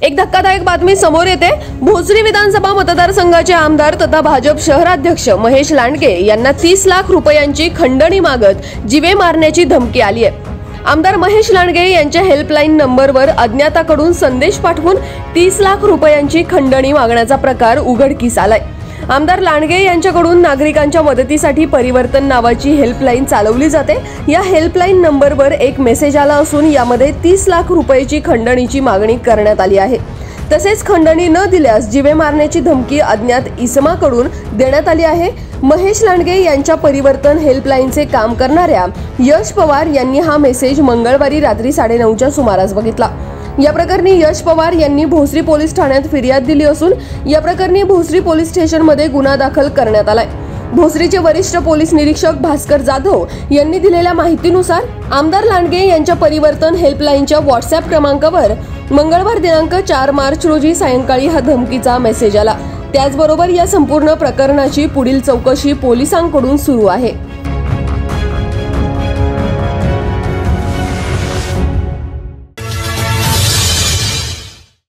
एक धक्कादायक बातमी समोर येते। भोसरी विधानसभा मतदारसंघाचे आमदार तथा भाजप शहराध्यक्ष महेश लांडगे यांना 30 लाख रुपयांची खंडणी मागत जीवे मारण्याची धमकी आली आहे। आमदार महेश लांडगे यांच्या हेल्पलाईन नंबरवर अज्ञाताकडून संदेश पाठवून 30 लाख रुपयांची खंडणी मागण्याचा प्रकार उघडकीस आलाय। आमदार लांडगे यांच्याकडून नागरिकांच्या मदतीसाठी परिवर्तन नावाची हेल्पलाईन चालवली जाते। या हेल्पलाईन नंबरवर एक मेसेज आला असून यामध्ये 30 लाख रुपयाची खंडणीची मागणी करण्यात आली आहे। तसेच खंडणी न दिल्यास जीवे मारण्याची धमकी अज्ञात इसमाकडून देण्यात आली आहे। महेश लांडगे यांच्या परिवर्तन हेल्पलाईनचे काम करणाऱ्या यश पवार यांनी हा मेसेज मंगळवारी रात्री 9:30च्या सुमारास बघितला। या प्रकरणी यश पवार यांनी भोसरी पोलीस ठाण्यात फिर्याद दिली असून या प्रकरणी भोसरी पोलीस स्टेशनमध्ये गुन्हा दाखल करण्यात आलाय। भोसरीचे वरिष्ठ पोलीस निरीक्षक भास्कर जाधव यांनी दिलेल्या माहितीनुसार आमदार लांडगे यांच्या परिवर्तन हेल्पलाईनच्या व्हॉट्सअप क्रमांकावर मंगळवार दिनांक 4 मार्च रोजी सायंकाळी हा धमकीचा मेसेज आला। त्याचबरोबर या संपूर्ण प्रकरणाची पुढील चौकशी पोलिसांकडून सुरू आहे।